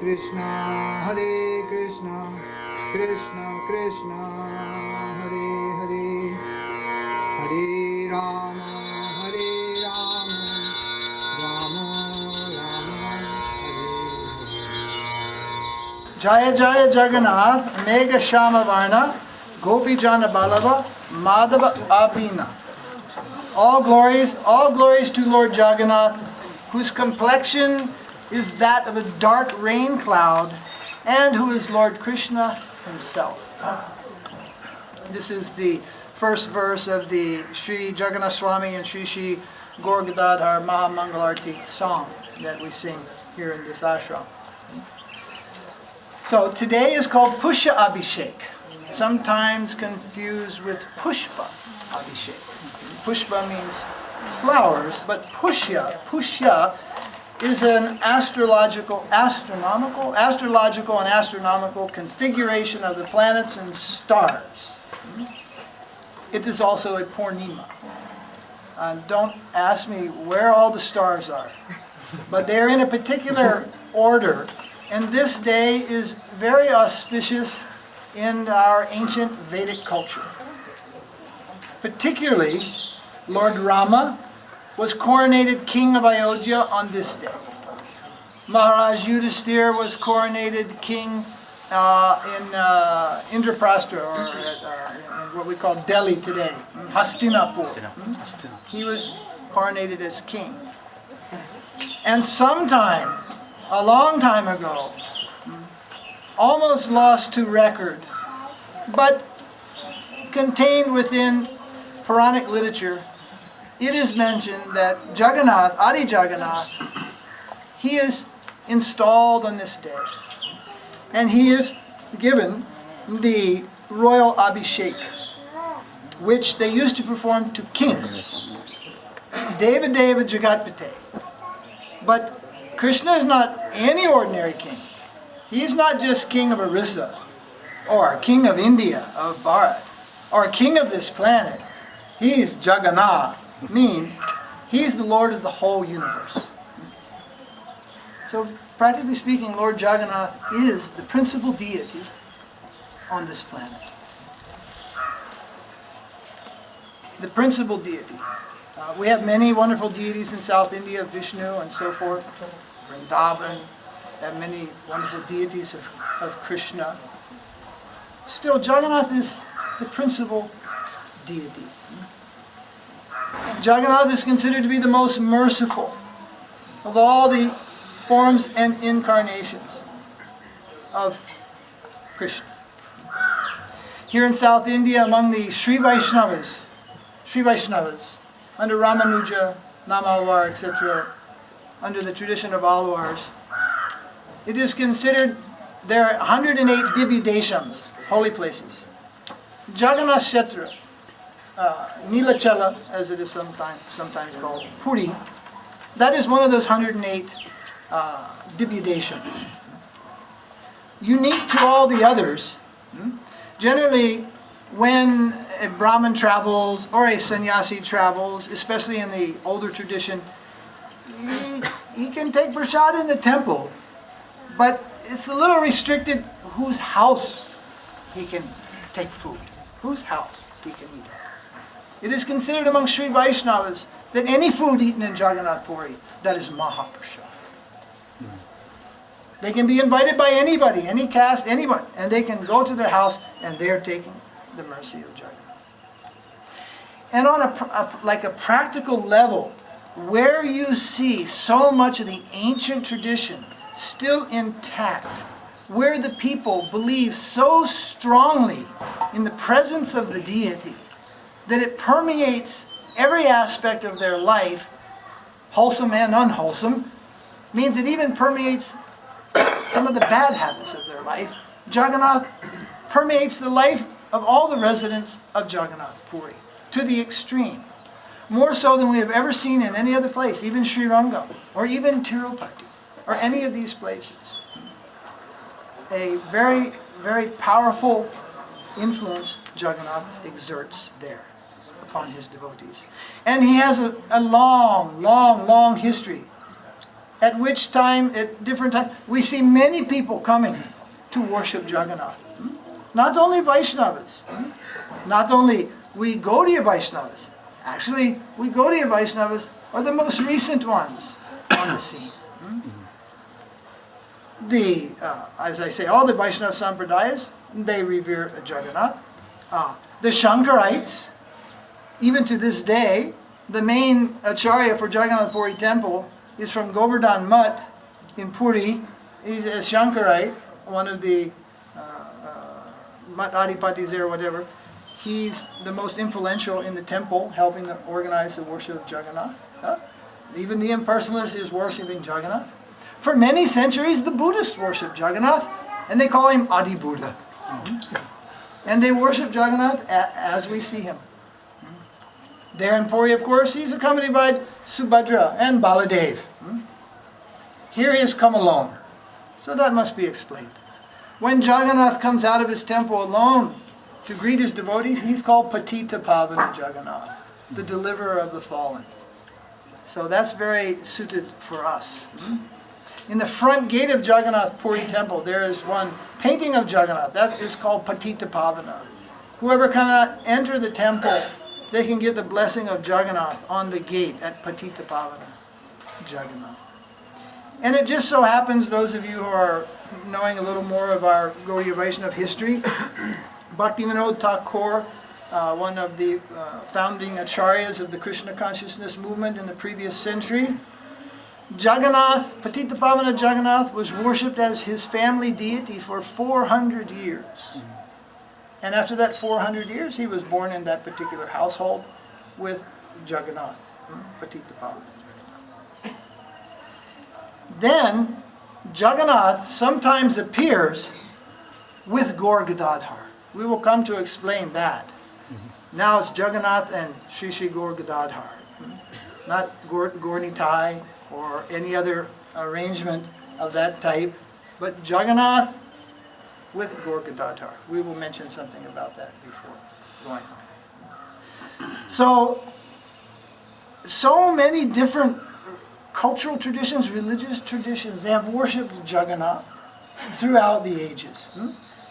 Krishna, Hare Krishna, Krishna Krishna, Hare Hare, Hare Rama, Hare Rama, Rama Rama, Hare Hare. Jaya Jaya Jagannath, Mega Shama Varna, Gopi Jana Balava, Madhava Abhina. All glories to Lord Jagannath, whose complexion is that of a dark rain cloud, and who is Lord Krishna himself. This is the first verse of the Sri Jagannath Swami and Sri Gaur Gadadhar Mahamangalarti song that we sing here in this ashram. So today is called Pushya Abhishek, sometimes confused with Pushpa Abhishek. Pushpa means flowers, but Pushya is an astronomical and astronomical configuration of the planets and stars. It is also a Purnima. Don't ask me where all the stars are, but they're in a particular order, and this day is very auspicious in our ancient Vedic culture. Particularly, Lord Rama was coronated king of Ayodhya on this day. Maharaj Yudhisthira was coronated king in Indraprastha, or in what we call Delhi today, Hastinapur. He was coronated as king. And sometime, a long time ago, almost lost to record, but contained within Puranic literature, it is mentioned that Jagannath, Adi Jagannath, he is installed on this day. And he is given the royal Abhishek, which they used to perform to kings. Deva Deva Jagatpate. But Krishna is not any ordinary king. He is not just king of Orissa, or king of India, of Bharat, or king of this planet. He is Jagannath, means he's the Lord of the whole universe. So, practically speaking, Lord Jagannath is the principal deity on this planet. The principal deity. We have many wonderful deities in South India, Vishnu and so forth. Vrindavan, have many wonderful deities of Krishna. Still, Jagannath is the principal deity. Jagannath is considered to be the most merciful of all the forms and incarnations of Krishna. Here in South India, among the Sri Vaishnavas, under Ramanuja, Namalwar, etc., under the tradition of Alwars, it is considered there are 108 Divya Deshams, holy places. Jagannath Kshetra, Nilachala, as it is sometimes called, Puri, that is one of those 108 Divya Deshams. Unique to all the others, generally when a Brahmin travels or a sannyasi travels, especially in the older tradition, he can take prasad in the temple, but it's a little restricted whose house he can take food, whose house he can eat at. It is considered among Sri Vaishnavas that any food eaten in Jagannath Puri, that is Mahaprasad. They can be invited by anybody, any caste, anyone, and they can go to their house and they're taking the mercy of Jagannath. And on a practical level, where you see so much of the ancient tradition still intact, where the people believe so strongly in the presence of the deity that it permeates every aspect of their life, wholesome and unwholesome, means it even permeates some of the bad habits of their life. Jagannath permeates the life of all the residents of Jagannath Puri to the extreme. More so than we have ever seen in any other place, even Sri Rangam, or even Tirupati, or any of these places. A very, very powerful influence Jagannath exerts there upon his devotees. And he has a long, long, long history at which time, at different times, we see many people coming to worship Jagannatha. Not only Vaishnavas, not only we Gaudiya Vaishnavas, actually we Gaudiya Vaishnavas are the most recent ones on the scene. As I say, all the Vaishnava Sampradayas, they revere Jagannath. The Shankarites, even to this day, the main Acharya for Jagannath Puri temple is from Govardhan Mutt in Puri. He's a Shankarite, one of the Mutt Adipatis there or whatever. He's the most influential in the temple, helping to organize the worship of Jagannath. Even the impersonalist is worshipping Jagannath. For many centuries, the Buddhists worship Jagannath, and they call him Adi Buddha. And they worship Jagannath as we see him. There in Puri, of course, he's accompanied by Subhadra and Baladev. Here he has come alone. So that must be explained. When Jagannath comes out of his temple alone to greet his devotees, he's called Patita Pavana Jagannath, the deliverer of the fallen. So that's very suited for us. In the front gate of Jagannath Puri temple, there is one painting of Jagannath. That is called Patita Pavana. Whoever cannot enter the temple, they can get the blessing of Jagannath on the gate at Patita Pavana Jagannath. And it just so happens, those of you who are knowing a little more of our Gaudiya Vaishnava history, Bhaktivinoda Thakur, one of the founding acharyas of the Krishna consciousness movement in the previous century, Jagannath, Patita Pavana Jagannath, was worshipped as his family deity for 400 years. And after that 400 years, he was born in that particular household with Jagannath, Patita Pavana Jagannath. Then, Jagannath sometimes appears with Gaur Gadadhar. We will come to explain that. Now it's Jagannath and Sri Sri Gaur Gadadhar, not Gaur Nitai or any other arrangement of that type, but Jagannath with Gaur Gadadhar. We will mention something about that before going on. So many different cultural traditions, religious traditions, they have worshipped Jagannath throughout the ages.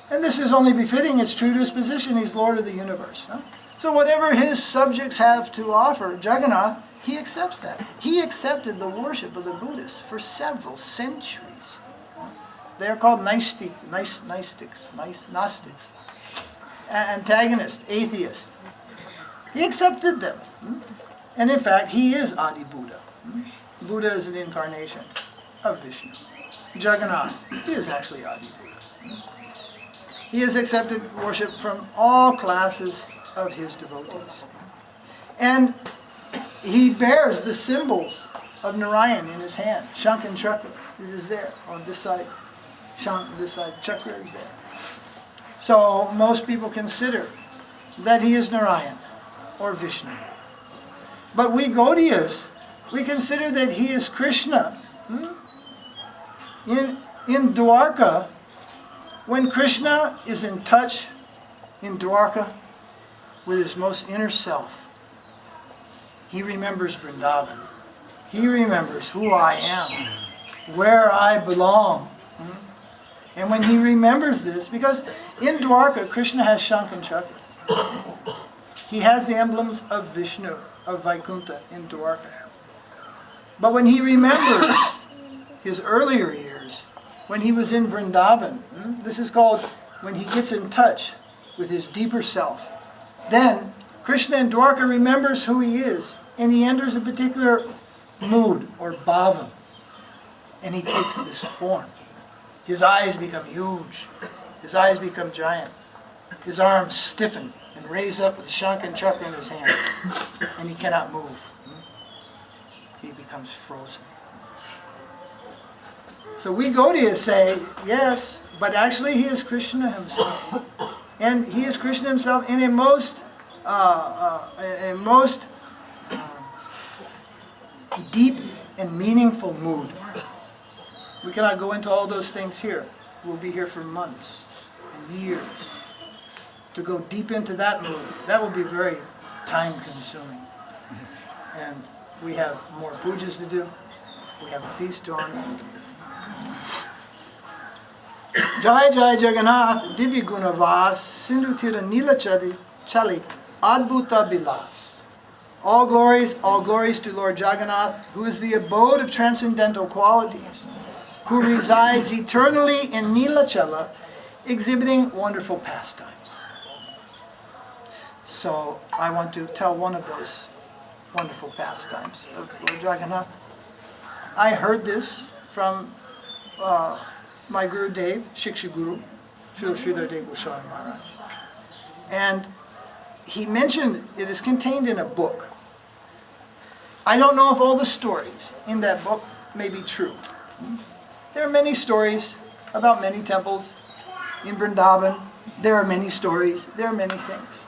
And this is only befitting, it's true to his position, he's Lord of the universe. So whatever his subjects have to offer, Jagannath, he accepts that. He accepted the worship of the Buddhists for several centuries. They are called Gnostics, antagonists, atheists. He accepted them. And in fact, he is Adi Buddha. Buddha is an incarnation of Vishnu. Jagannath, he is actually Adi Buddha. He has accepted worship from all classes of his devotees. And he bears the symbols of Narayan in his hand. Shank and Chakra, it is there on this side. Shank, this side, Chakra is there. So most people consider that he is Narayan or Vishnu. But we Gaudiyas, we consider that he is Krishna. In Dwarka, when Krishna is in touch in Dwarka with his most inner self, he remembers Vrindavan. He remembers who I am, where I belong. And when he remembers this, because in Dwarka, Krishna has Shank and Chakra. He has the emblems of Vishnu, of Vaikuntha in Dwarka. But when he remembers his earlier years, when he was in Vrindavan, this is called when he gets in touch with his deeper self. Then Krishna in Dwarka remembers who he is, and he enters a particular mood or bhava, and he takes this form. His eyes become huge, his eyes become giant, his arms stiffen and raise up with the Shank and Chakra in his hand, and he cannot move. He becomes frozen. So we Gaudiyas say, yes, but actually he is Krishna himself. And he is Krishna himself in a most deep and meaningful mood. We cannot go into all those things here. We'll be here for months and years. To go deep into that mood, that will be very time consuming. And we have more pujas to do. We have a feast to honor. Jai Jai Jagannath, Divya Gunavas, Sindhu Tira Nila Chali, Adbhuta Bilas. All glories to Lord Jagannath, who is the abode of transcendental qualities, who resides eternally in Nilachala, exhibiting wonderful pastimes. So I want to tell one of those wonderful pastimes of Lord Jagannath. I heard this from my Guru Dev, Shiksha Guru, Srila Sridhar Dev Goswami Maharaj. And he mentioned it is contained in a book. I don't know if all the stories in that book may be true. There are many stories about many temples. In Vrindavan, there are many stories, there are many things.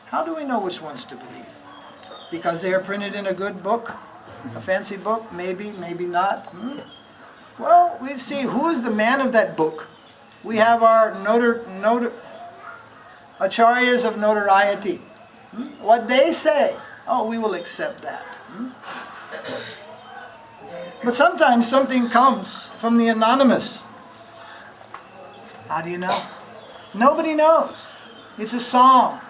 How do we know which ones to believe? Because they are printed in a good book, a fancy book, maybe, maybe not. Well, we see who is the man of that book. We have our acharyas of notoriety. What they say, oh, we will accept that. But sometimes something comes from the anonymous. How do you know? Nobody knows. It's a song.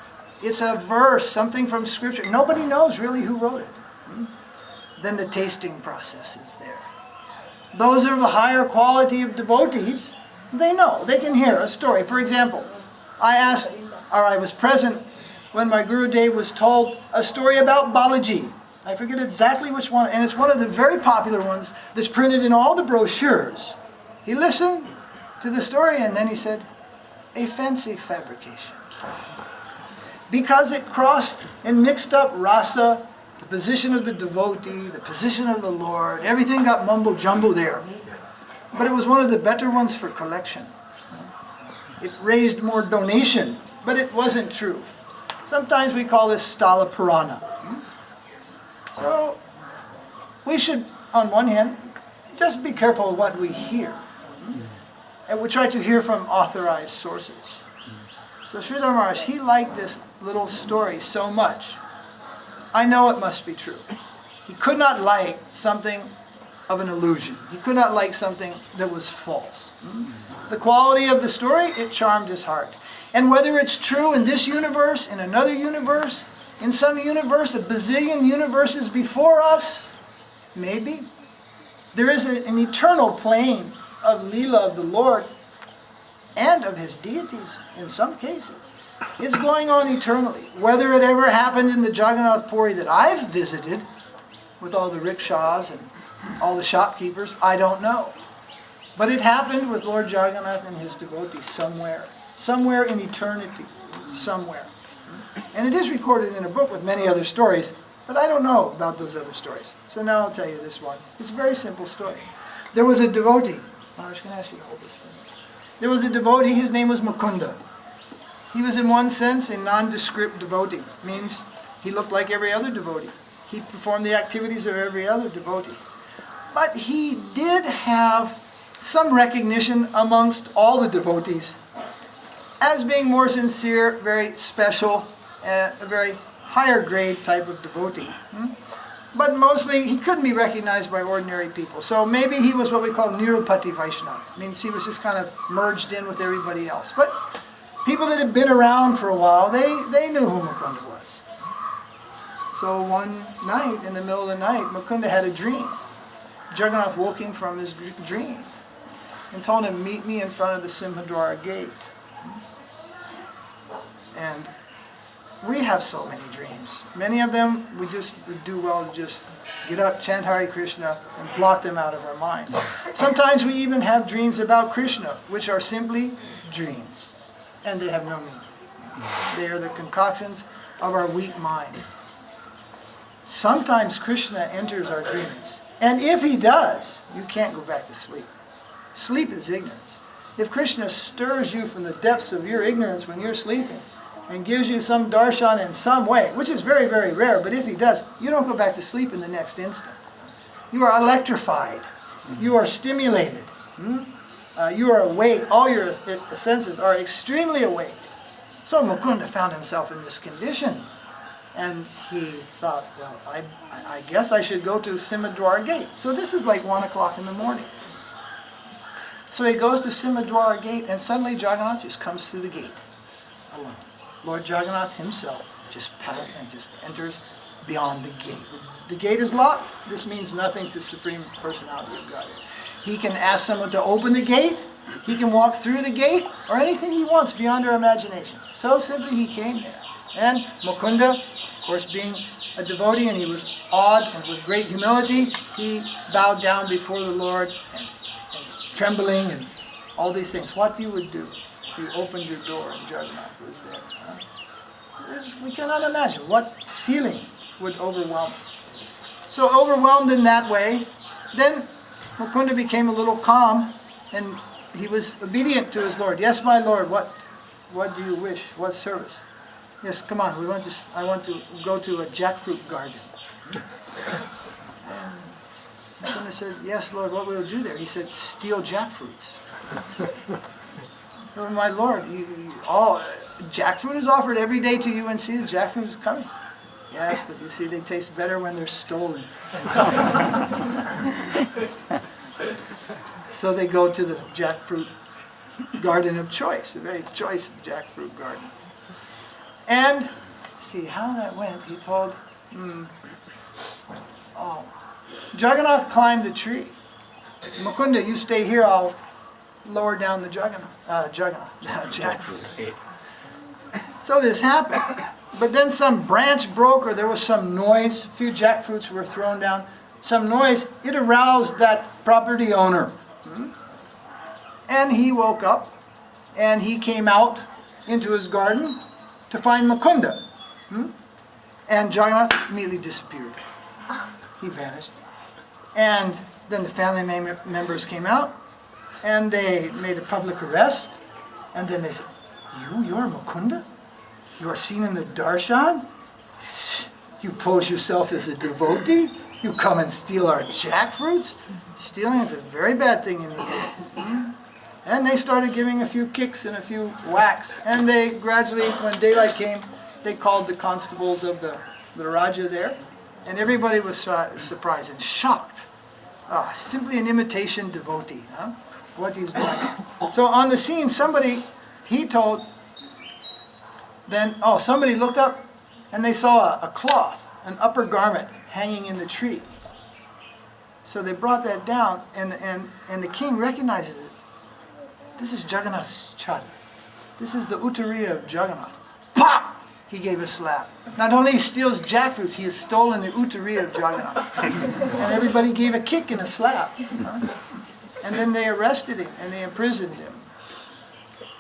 It's a verse, something from scripture. Nobody knows really who wrote it. Then the tasting process is there. Those are the higher quality of devotees. They know. They can hear a story. For example, I was present when my Guru Dev was told a story about Balaji. I forget exactly which one, and it's one of the very popular ones that's printed in all the brochures. He listened to the story and then he said, a fancy fabrication. Because it crossed and mixed up rasa, the position of the devotee, the position of the Lord, everything got mumbo-jumbo there. But it was one of the better ones for collection. It raised more donation, but it wasn't true. Sometimes we call this Stala Purana. So we should, on one hand, just be careful of what we hear. And we try to hear from authorized sources. So Sridhar Maharaj, he liked this little story so much. I know it must be true. He could not like something of an illusion. He could not like something that was false. The quality of the story, it charmed his heart. And whether it's true in this universe, in another universe, in some universe, a bazillion universes before us, maybe. There is an eternal plane of Leela of the Lord and of His deities in some cases. It's going on eternally. Whether it ever happened in the Jagannath Puri that I've visited with all the rickshaws and all the shopkeepers, I don't know. But it happened with Lord Jagannath and His devotees somewhere. Somewhere in eternity. Somewhere. And it is recorded in a book with many other stories, but I don't know about those other stories. So now I'll tell you this one. It's a very simple story. There was a devotee. Maharaj, can I ask you to hold this for me? There was a devotee, his name was Mukunda. He was in one sense a nondescript devotee. Means he looked like every other devotee. He performed the activities of every other devotee. But he did have some recognition amongst all the devotees as being more sincere, very special, a very higher grade type of devotee. But mostly he couldn't be recognized by ordinary people. So maybe he was what we call Nirupati Vaishnava. Means he was just kind of merged in with everybody else. But people that had been around for a while, they knew who Mukunda was. So one night, in the middle of the night, Mukunda had a dream. Jagannath woke him from his dream and told him, meet me in front of the Simhadwara gate. And we have so many dreams. Many of them, we just would do well to just get up, chant Hare Krishna, and block them out of our minds. Sometimes we even have dreams about Krishna, which are simply dreams. And they have no meaning. They are the concoctions of our weak mind. Sometimes Krishna enters our dreams. And if he does, you can't go back to sleep. Sleep is ignorance. If Krishna stirs you from the depths of your ignorance when you're sleeping, and gives you some darshan in some way, which is very, very rare, but if he does, you don't go back to sleep in the next instant. You are electrified. You are stimulated. You are awake. All your senses are extremely awake. So Mukunda found himself in this condition. And he thought, well, I guess I should go to Simhadwar Gate. So this is like 1 o'clock in the morning. So he goes to Simhadwar Gate, and suddenly Jagannatha just comes through the gate alone. Lord Jagannatha himself just passes and just enters beyond the gate. The gate is locked. This means nothing to Supreme Personality of Godhead. He can ask someone to open the gate. He can walk through the gate, or anything he wants beyond our imagination. So simply he came there. And Mukunda, of course, being a devotee, and he was awed, and with great humility, he bowed down before the Lord, and trembling, and all these things. What you would do if you opened your door and Jagannatha was there. We cannot imagine what feeling would overwhelm us. So overwhelmed in that way, then Mukunda became a little calm, and he was obedient to his Lord. Yes, my Lord, what do you wish? What service? Yes, come on, I want to go to a jackfruit garden. And Mukunda said, yes, Lord, what will you do there? He said, steal jackfruits. Oh, my Lord, jackfruit is offered every day to UNC, the jackfruit is coming. Yes, but you see, they taste better when they're stolen. So they go to the jackfruit garden of choice, a very choice jackfruit garden. And see how that went, he told, Jagannatha climbed the tree. Mukunda, you stay here, I'll lower down the jackfruit. So this happened. But then some branch broke, or there was some noise, a few jackfruits were thrown down, some noise, it aroused that property owner. And he woke up, and he came out into his garden to find Mukunda. And Jagannatha immediately disappeared. He vanished. And then the family members came out, and they made a public arrest. And then they said, you're Mukunda? You are seen in the darshan? You pose yourself as a devotee? You come and steal our jackfruits? Stealing is a very bad thing in India. And they started giving a few kicks and a few whacks. And they gradually, when daylight came, they called the constables of the Raja there. And everybody was surprised and shocked. Simply an imitation devotee. What he's doing. So on the scene, somebody looked up and they saw a cloth, an upper garment hanging in the tree. So they brought that down, and the king recognizes it. This is Jagannatha's chad. This is the Uttariya of Jagannatha. Pop! He gave a slap. Not only he steals jackfruits, he has stolen the Uttariya of Jagannatha. And everybody gave a kick and a slap. And then they arrested him and they imprisoned him.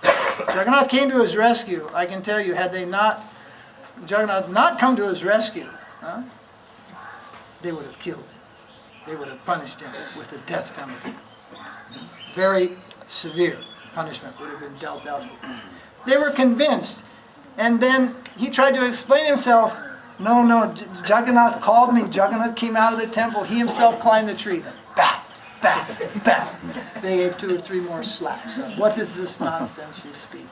Jagannatha came to his rescue. I can tell you, had Jagannatha not come to his rescue, they would have killed him. They would have punished him with the death penalty. Very severe punishment would have been dealt out. They were convinced. And then he tried to explain himself. No, Jagannatha called me. Jagannatha came out of the temple. He himself climbed the tree. Then bat, bat, bat. They gave 2 or 3 more slaps. What is this nonsense you speak?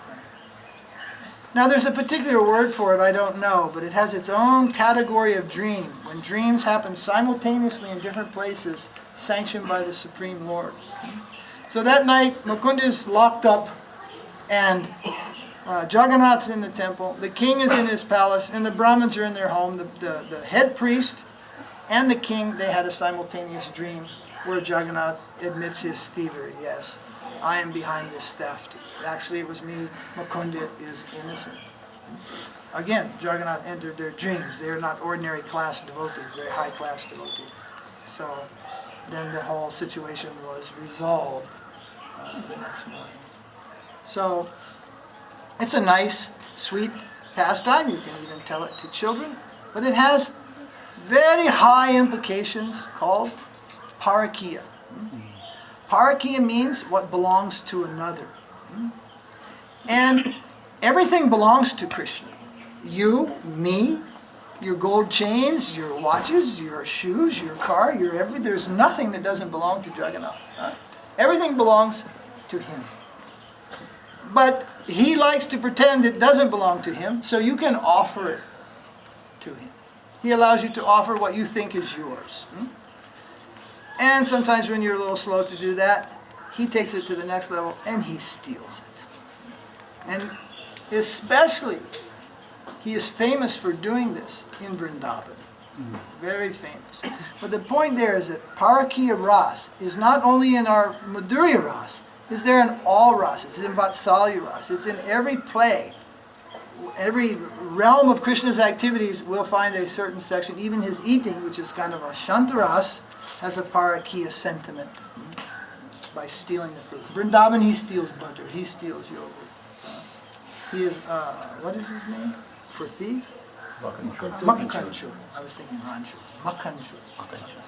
Now there's a particular word for it, I don't know, but it has its own category of dream. When dreams happen simultaneously in different places, sanctioned by the Supreme Lord. So that night, Mukunda is locked up, and Jagannatha's in the temple, the king is in his palace, and the Brahmins are in their home. The head priest and the king, they had a simultaneous dream where Jagannatha admits his thievery. Yes, I am behind this theft. Actually, it was me. Mukunda is innocent. Again, Jagannatha entered their dreams. They are not ordinary class devotees, very high class devotees. So then the whole situation was resolved the next morning. So it's a nice, sweet pastime. You can even tell it to children. But it has very high implications called parakiya. Parakiya means what belongs to another. And everything belongs to Krishna. You, me, your gold chains, your watches, your shoes, your car, your everything. There's nothing that doesn't belong to Jagannatha. Everything belongs to him. But he likes to pretend it doesn't belong to him, so you can offer it to he allows you to offer what you think is yours. And sometimes when you're a little slow to do that, he takes it to the next level and he steals it. And especially, he is famous for doing this in Vrindavan. Very famous. But the point there is that Parakiya Ras is not only in our Madhurya Ras, it's there in all Ras. It's in Vatsalya Ras. It's in every play. Every realm of Krishna's activities will find a certain section. Even his eating, which is kind of a Shantaras, has a Parakiya sentiment by stealing the fruit. Vrindavan, he steals butter. He steals yogurt. He is, what is his name for thief? Makhanchur. I was thinking Ranchur. Makhanchur.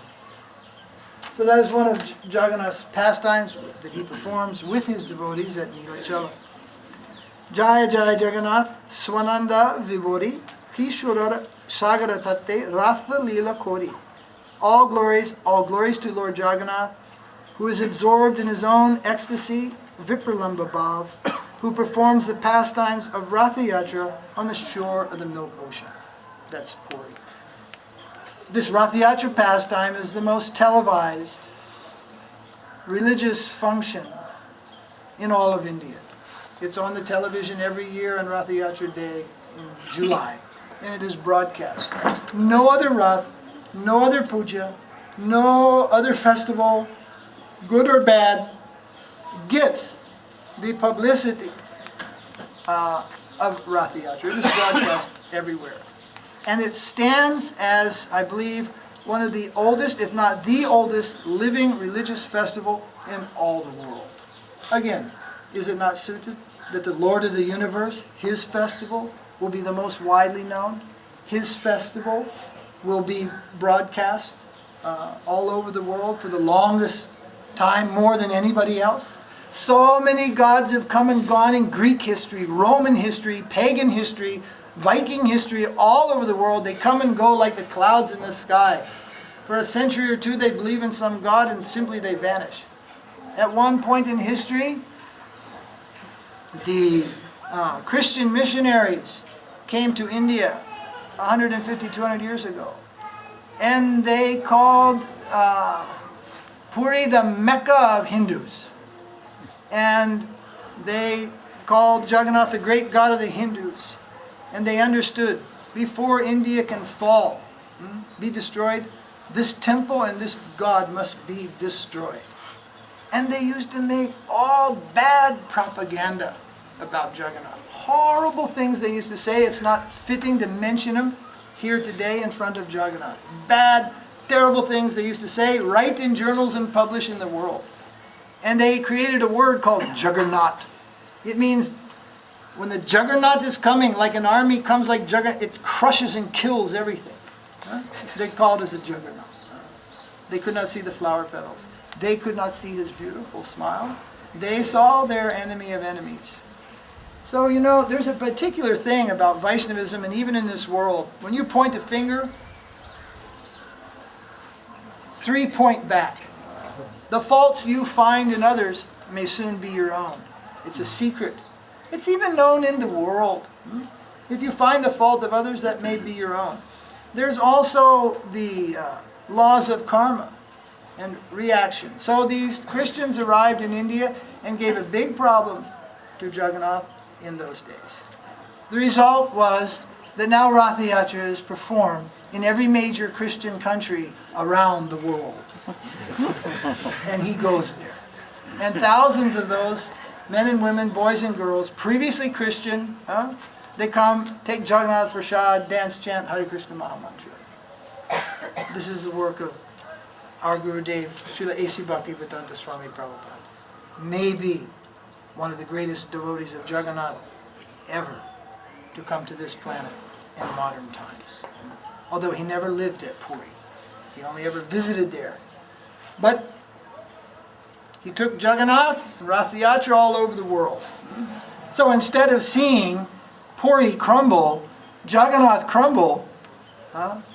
So that is one of Jagannath's pastimes that he performs with his devotees at Nilachala. Jaya Jaya Jagannath, Swananda Vibhori, Kishurara Sagara Tatte, Ratha Lila Kori. All glories to Lord Jagannath, who is absorbed in his own ecstasy, Vipralamba Bhav, who performs the pastimes of Ratha Yatra on the shore of the Milk Ocean. That's Puri. This Ratha Yatra pastime is the most televised religious function in all of India. It's on the television every year on Ratha Yatra Day in July, and it is broadcast. No other Rath, no other puja, no other festival, good or bad, gets the publicity of Ratha Yatra. It is broadcast everywhere. And it stands as, I believe, one of the oldest, if not the oldest, living religious festival in all the world. Again, is it not suited that the Lord of the Universe, his festival, will be the most widely known? His festival will be broadcast all over the world for the longest time, more than anybody else. So many gods have come and gone in Greek history, Roman history, pagan history, Viking history, all over the world. They come and go like the clouds in the sky. For a century or two they believe in some god and simply they vanish. At one point in history, the Christian missionaries came to India 150, 200 years ago. And they called Puri the Mecca of Hindus. And they called Jagannath the great god of the Hindus. And they understood, before India can fall, be destroyed, this temple and this god must be destroyed. And they used to make all bad propaganda about Jagannath. Horrible things they used to say. It's not fitting to mention them here today in front of Jagannath. Bad, terrible things they used to say, write in journals and publish in the world. And they created a word called Jagannatha. It means when the Juggernaut is coming, like an army comes like Juggernaut, it crushes and kills everything. They called us a Juggernaut. They could not see the flower petals. They could not see his beautiful smile. They saw their enemy of enemies. So, you know, there's a particular thing about Vaishnavism, and even in this world, when you point a finger, 3 point back. The faults you find in others may soon be your own. It's a secret. It's even known in the world. If you find the fault of others, that may be your own. There's also the laws of karma and reaction. So these Christians arrived in India and gave a big problem to Jagannath in those days. The result was that now Ratha Yatra is performed in every major Christian country around the world. And he goes there. And thousands of those men and women, boys and girls, previously Christian, they come, take Jagannath Prasad, dance, chant Hare Krishna Maha Mantra. This is the work of our Guru Dev, Srila A.C. Bhaktivedanta Swami Prabhupada. Maybe one of the greatest devotees of Jagannath ever to come to this planet in modern times. Although he never lived at Puri. He only ever visited there. But he took Jagannath, Ratha Yatra all over the world. So instead of seeing Puri crumble, Jagannath crumble,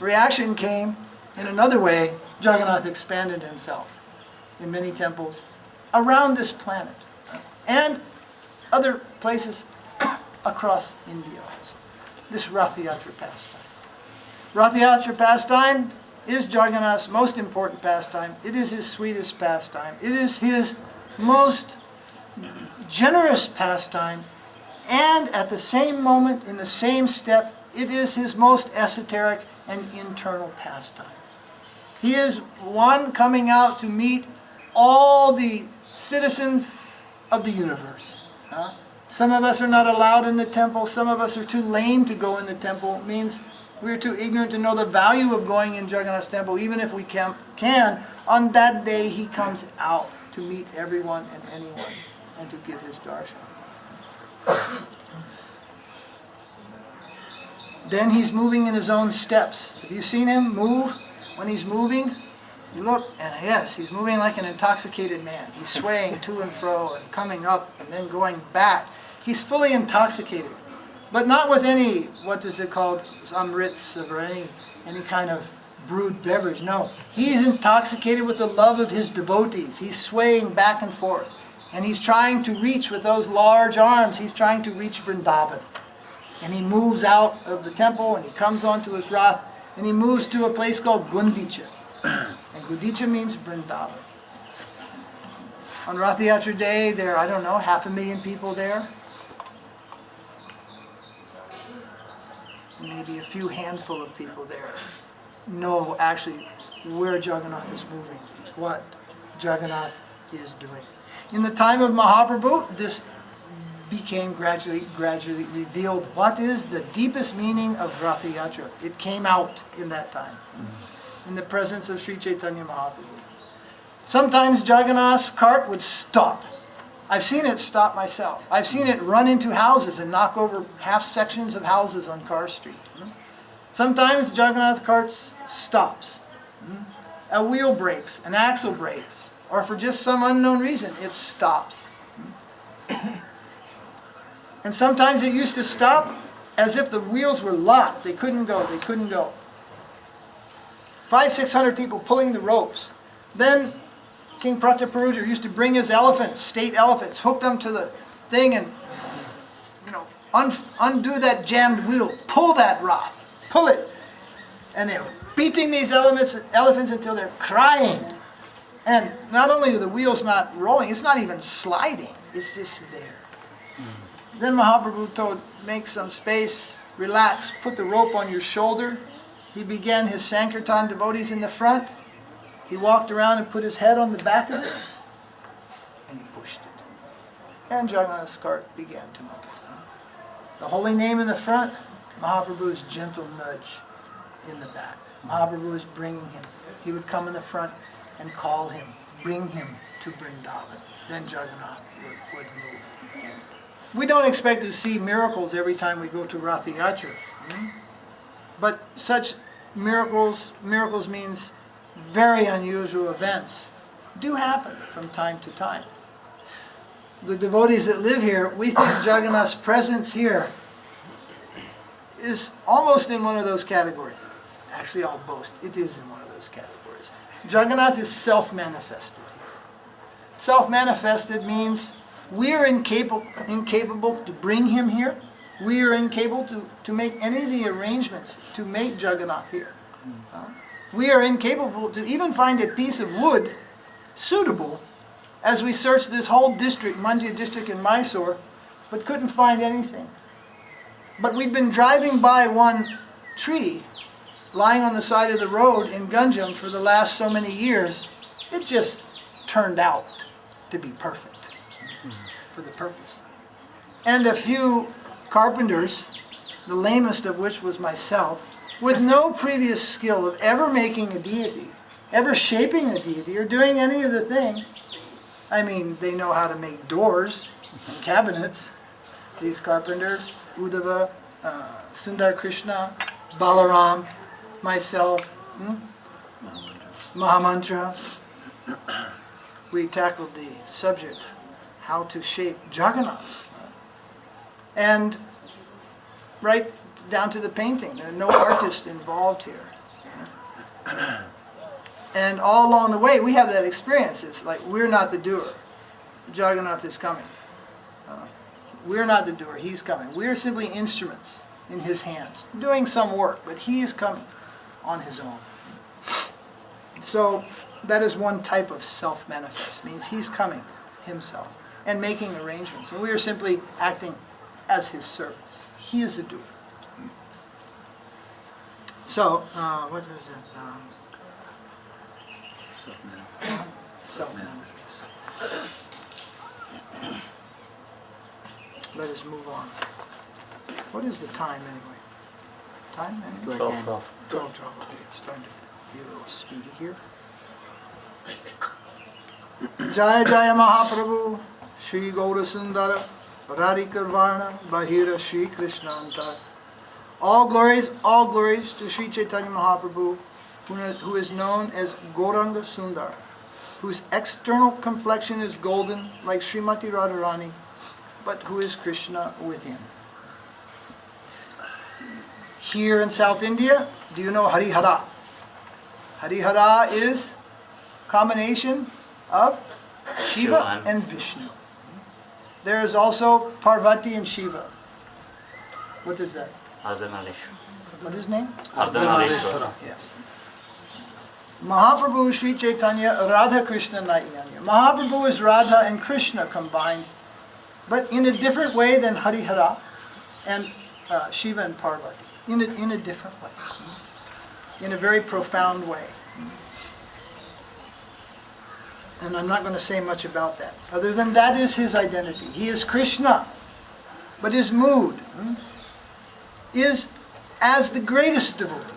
reaction came in another way. Jagannath expanded himself in many temples around this planet and other places across India also. This Ratha Yatra pastime. Rath Yatra pastime is Jagannath's most important pastime. It is his sweetest pastime. It is his most generous pastime. And at the same moment, in the same step, it is his most esoteric and internal pastime. He is one coming out to meet all the citizens of the universe. Some of us are not allowed in the temple. Some of us are too lame to go in the temple. It means we're too ignorant to know the value of going in Jagannath's temple. Even if we can, on that day he comes out to meet everyone and anyone and to give his darshan. Then he's moving in his own steps. Have you seen him move? When he's moving, you look, and yes, he's moving like an intoxicated man. He's swaying to and fro and coming up and then going back. He's fully intoxicated, but not with any, what is it called, amrits or any kind of brewed beverage. No, he's intoxicated with the love of his devotees. He's swaying back and forth, and he's trying to reach with those large arms. He's trying to reach Vrindavan, and he moves out of the temple, and he comes onto his rath, and he moves to a place called Gundicha. And Gundicha means Vrindavan. On Rath Yatra day, there are, I don't know, 500,000 people there. Maybe a few handful of people there know actually where Jagannath is moving, what Jagannath is doing. In the time of Mahaprabhu, this became gradually revealed. What is the deepest meaning of Rath Yatra? It came out in that time, in the presence of Sri Caitanya Mahaprabhu. Sometimes Jagannath's cart would stop. I've seen it stop myself. I've seen it run into houses and knock over half sections of houses on Car Street. Sometimes Jagannath carts stops. A wheel breaks, an axle breaks, or for just some unknown reason, it stops. And sometimes it used to stop as if the wheels were locked. They couldn't go, they couldn't go. 500-600 people pulling the ropes. Then King Prataparuja used to bring his elephants, state elephants, hook them to the thing and, undo that jammed wheel, pull that rod, pull it. And they were beating these elephants until they're crying. And not only are the wheels not rolling, it's not even sliding, it's just there. Then Mahaprabhu told, make some space, relax, put the rope on your shoulder. He began his Sankirtan devotees in the front. He walked around and put his head on the back of it, and he pushed it. And Jagannath's cart began to move. The holy name in the front, Mahaprabhu's gentle nudge in the back. Mahaprabhu was bringing him. He would come in the front and call him, bring him to Vrindavan. Then Jagannath would move. We don't expect to see miracles every time we go to Rath Yatra. But such miracles means very unusual events, do happen from time to time. The devotees that live here, we think Jagannath's presence here is almost in one of those categories. Actually, I'll boast, it is in one of those categories. Jagannath is self-manifested. Self-manifested means we are incapable to bring him here. We are incapable to make any of the arrangements to make Jagannath here. We are incapable to even find a piece of wood suitable as we searched this whole district, Mandya district in Mysore, but couldn't find anything. But we'd been driving by one tree lying on the side of the road in Ganjam for the last so many years. It just turned out to be perfect for the purpose. And a few carpenters, the lamest of which was myself, with no previous skill of ever making a deity, ever shaping a deity, or doing any of the thing. I mean, they know how to make doors and cabinets. These carpenters, Uddhava, Sundar Krishna, Balaram, myself, Mahamantra. We tackled the subject, how to shape Jagannath. And right down to the painting. There are no artists involved here. And all along the way, we have that experience. It's like, we're not the doer. Jagannath is coming. We're not the doer. He's coming. We're simply instruments in his hands, doing some work, but he is coming. on his own. So that is one type of self-manifest. It means he's coming himself and making arrangements. And we are simply acting as his servants. He is the doer. So, what is it? Self-manifest. Let us move on. What is the time anyway? Time anyway? 12. 12. Okay, it's time to be a little speedy here. Jaya Jaya Mahaprabhu, Shri Gaura Sundara, Radhika Varna, Bahira Shri Krishna Antar. All glories to Sri Caitanya Mahaprabhu, who is known as Gauranga Sundar, whose external complexion is golden like Srimati Radharani, but who is Krishna within. Here in South India, do you know Harihara? Harihara is a combination of Shiva and Vishnu. There is also Parvati and Shiva. What is that? Ardhanarishwara. What is his name? Ardhanarishwara. Yes. Mahaprabhu Sri Chaitanya Radha Krishna Naiyanya. Mahaprabhu is Radha and Krishna combined, but in a different way than Harihara and Shiva and Parvati. In a different way. In a very profound way. And I'm not going to say much about that. Other than that is his identity. He is Krishna. But his mood is as the greatest devotee.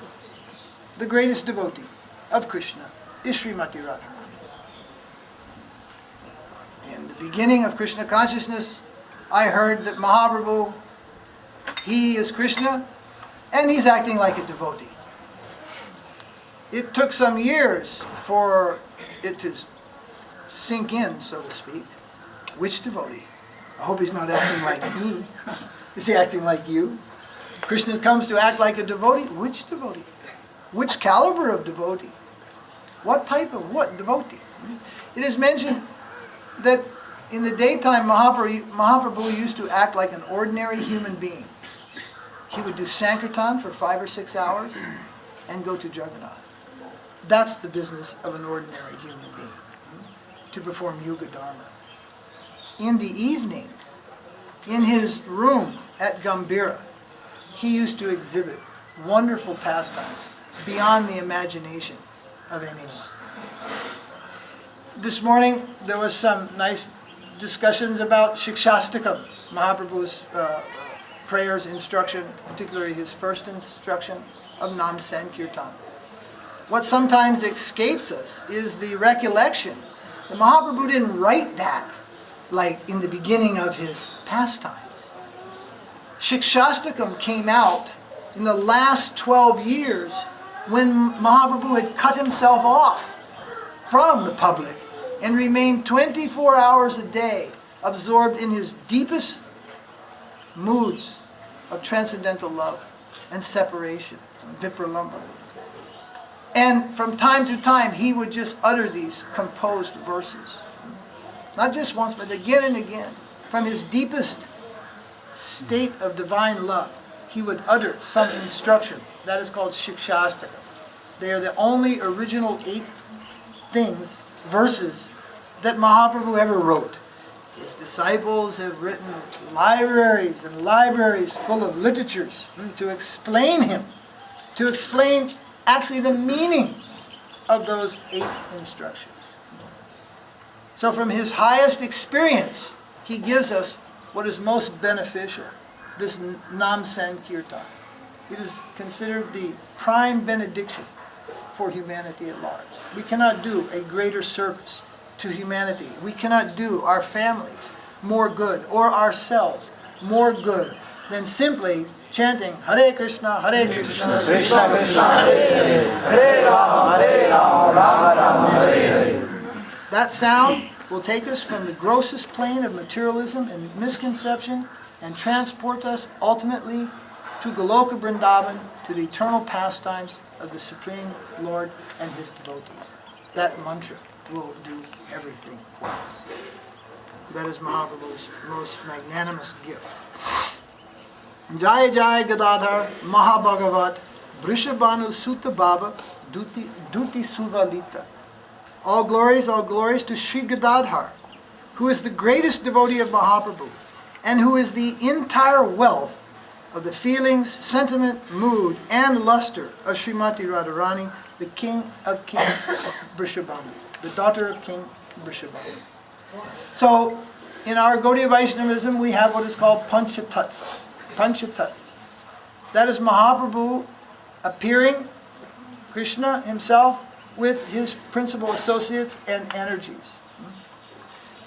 The greatest devotee of Krishna is Srimati Radharani. In the beginning of Krishna consciousness, I heard that Mahaprabhu, he is Krishna, and he's acting like a devotee. It took some years for it to sink in, so to speak. Which devotee? I hope he's not acting like me. Is he acting like you? Krishna comes to act like a devotee. Which devotee? Which caliber of devotee? What type of what devotee? It is mentioned that in the daytime Mahaprabhu used to act like an ordinary human being. He would do Sankirtan for 5 or 6 hours and go to Jagannatha. That's the business of an ordinary human being, to perform Yuga Dharma. In the evening, in his room at Gambhira, he used to exhibit wonderful pastimes beyond the imagination of anyone. This morning, there was some nice discussions about Shikshastakam, Mahaprabhu's prayers, instruction, particularly his first instruction of Nam Sankirtan. What sometimes escapes us is the recollection that Mahaprabhu didn't write that like in the beginning of his pastimes. Shikshastakam came out in the last 12 years when Mahaprabhu had cut himself off from the public and remained 24 hours a day absorbed in his deepest moods of transcendental love and separation, vipralambha. And from time to time, he would just utter these composed verses. Not just once, but again and again. From his deepest state of divine love, he would utter some instruction. That is called Shikshastakam. They are the only original 8 verses that Mahaprabhu ever wrote. His disciples have written libraries and libraries full of literatures to explain him, to explain actually the meaning of those 8 instructions. So from his highest experience, he gives us what is most beneficial, this Nam Sankirtan. It is considered the prime benediction for humanity at large. We cannot do a greater service to humanity. We cannot do our families more good or ourselves more good than simply chanting Hare Krishna, Krishna Krishna, Hare Hare, Hare Rama, Rama Hare Hare. That sound will take us from the grossest plane of materialism and misconception and transport us ultimately to Goloka Vrindavan, to the eternal pastimes of the Supreme Lord and His devotees. That mantra will do everything for us. That is Mahaprabhu's most magnanimous gift. Jai Jai Gadadhar Mahabhagavat Vrishabhanu Sutta Baba Duti Suvalita. All glories to Sri Gadadhar, who is the greatest devotee of Mahaprabhu, and who is the entire wealth of the feelings, sentiment, mood, and luster of Srimati Radharani, the king of King Vrishabhanu, the daughter of King Vrishabhanu. So, in our Gaudiya Vaishnavism, we have what is called Panchatattva. Panchatattva. That is Mahaprabhu appearing, Krishna himself, with his principal associates and energies.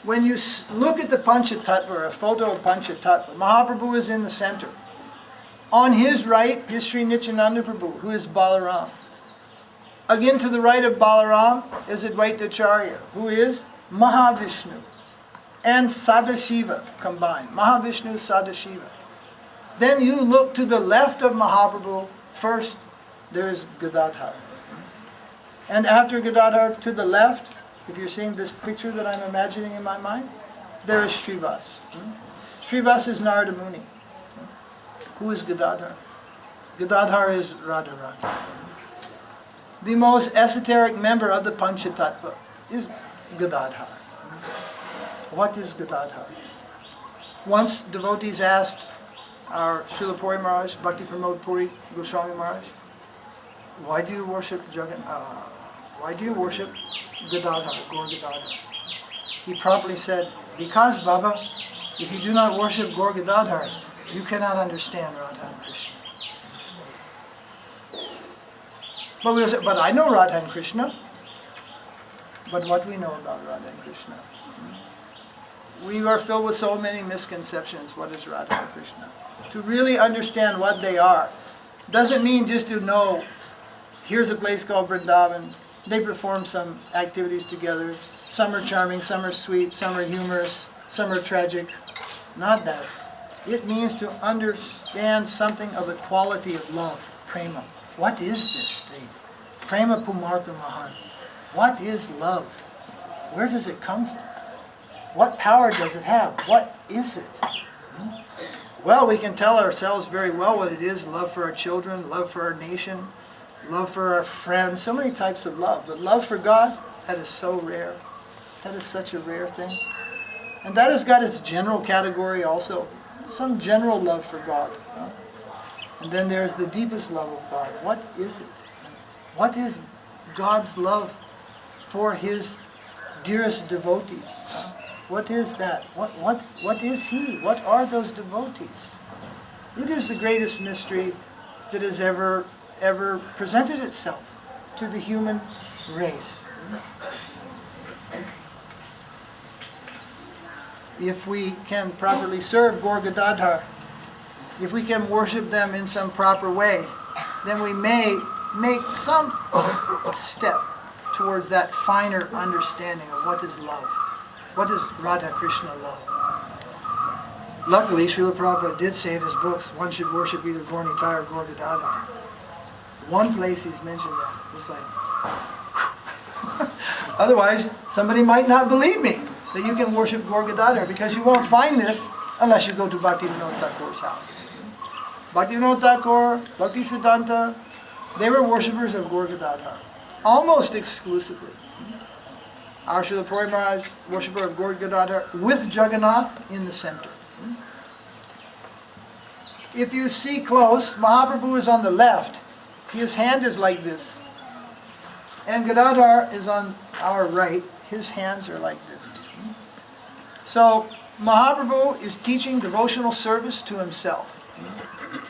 When you look at the Panchatattva, or a photo of Panchatattva, Mahaprabhu is in the center. On his right is Sri Nityananda Prabhu, who is Balaram. Again, to the right of Balaram is Advaita Acharya, who is Mahavishnu and Sadashiva combined. Mahavishnu, Sadashiva. Then you look to the left of Mahaprabhu. First, there is Gadadhar. And after Gadadhar, to the left, if you're seeing this picture that I'm imagining in my mind, there is Srivas. Srivas is Narada Muni. Who is Gadadhar? Gadadhar is Radharani. The most esoteric member of the Panchatattva is Gadadhar. What is Gadadhar? Once devotees asked our Srila Puri Maharaj, Bhakti Pramod Puri Goswami Maharaj, why do you worship Jagannatha? Why do you worship Gadadhar, Gaur Gadadhar? He promptly said, because Baba, if you do not worship Gaur Gadadhar, you cannot understand Radha and Krishna. But we will say, but I know Radha and Krishna. But what we know about Radha and Krishna? We are filled with so many misconceptions. What is Radha and Krishna? To really understand what they are doesn't mean just to know, here's a place called Vrindavan. They perform some activities together. Some are charming, some are sweet, some are humorous, some are tragic. Not that. It means to understand something of the quality of love, prema. What is this thing? Prema Pumartha Mahan. What is love? Where does it come from? What power does it have? What is it? Well, we can tell ourselves very well what it is. Love for our children, love for our nation, love for our friends. So many types of love. But love for God, that is so rare. That is such a rare thing. And that has got its general category also. Some general love for God. And then there's the deepest love of God. What is it? What is God's love for His dearest devotees? What is that? What is He? What are those devotees? It is the greatest mystery that has ever presented itself to the human race. If we can properly serve Gaur Gadadhar, if we can worship them in some proper way, then we may make some step towards that finer understanding of what is love. What is Radha Krishna love? Luckily, Srila Prabhupada did say in his books, one should worship either Gaur Nitai or Gaur Gadadhar. One place he's mentioned that. It's like, otherwise, somebody might not believe me that you can worship Gaur Gadadhar, because you won't find this unless you go to Bhaktivinoda Thakur's house. Bhaktivinoda Thakur, Bhakti Siddhanta, they were worshippers of Gaur Gadadhar, almost exclusively. Our Srila Puri Maharaj, worshipper of Gaur Gadadhar, with Jagannatha in the center. If you see close, Mahaprabhu is on the left. His hand is like this. And Gadadhar is on our right. His hands are like this. So, Mahaprabhu is teaching devotional service to himself.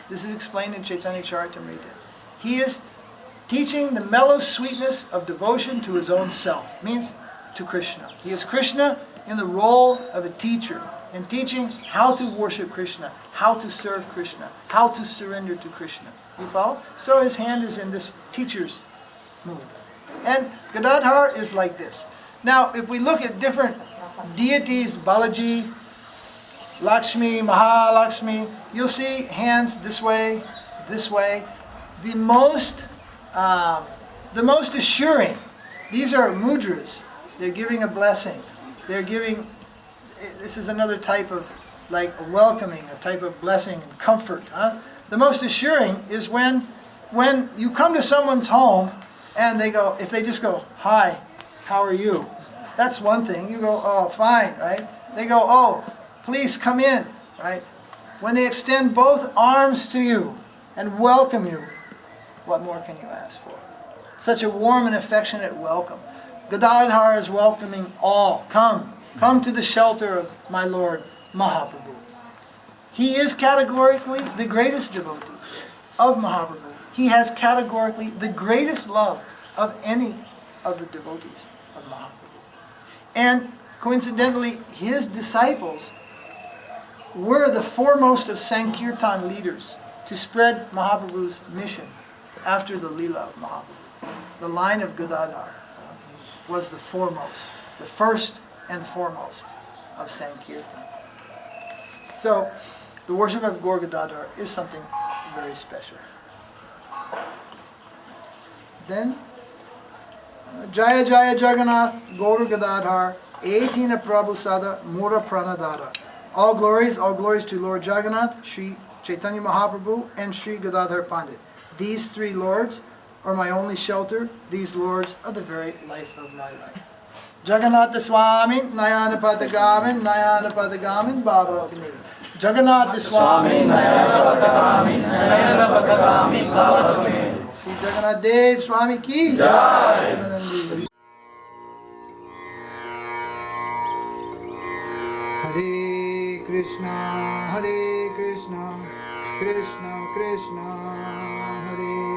This is explained in Caitanya Charitamrita. He is teaching the mellow sweetness of devotion to his own self. Means to Krishna. He is Krishna in the role of a teacher, in teaching how to worship Krishna, how to serve Krishna, how to surrender to Krishna. You follow? So his hand is in this teacher's move. And Gadadhar is like this. Now, if we look at different deities, Balaji, Lakshmi, Mahalakshmi, you'll see hands this way, this way. The most assuring, these are mudras. They're giving a blessing. They're giving, this is another type of like a welcoming, a type of blessing and comfort. The most assuring is when when you come to someone's home and they go, if they just go, hi, how are you? That's one thing. You go, oh, fine, right? They go, oh, please come in, right? When they extend both arms to you and welcome you, what more can you ask for? Such a warm and affectionate welcome. Gadadhar is welcoming all. Come to the shelter of my Lord Mahaprabhu. He is categorically the greatest devotee of Mahaprabhu. He has categorically the greatest love of any of the devotees of Mahaprabhu. And coincidentally, his disciples were the foremost of Sankirtan leaders to spread Mahaprabhu's mission after the Leela of Mahaprabhu. The line of Gadadhar was the foremost, the first and foremost of Sankirtan. So, the worship of Gaur Gadadhar is something very special. Then, Jaya Jaya Jagannath, Gaur Gadadhar, 18 Prabhu Sada, Mura Pranadhara. All glories to Lord Jagannath, Sri Caitanya Mahaprabhu, and Sri Gadadhar Pandit. These three lords are my only shelter. These lords are the very life of my life. Jagannatha Swami, Nayana Patagamin, Baba Tini. Jagannatha Swami, Nayana Patagamin, Baba Tini. Sri Jagannath Dev Swami Ki Jai. Hare Krishna, Krishna Krishna, Hare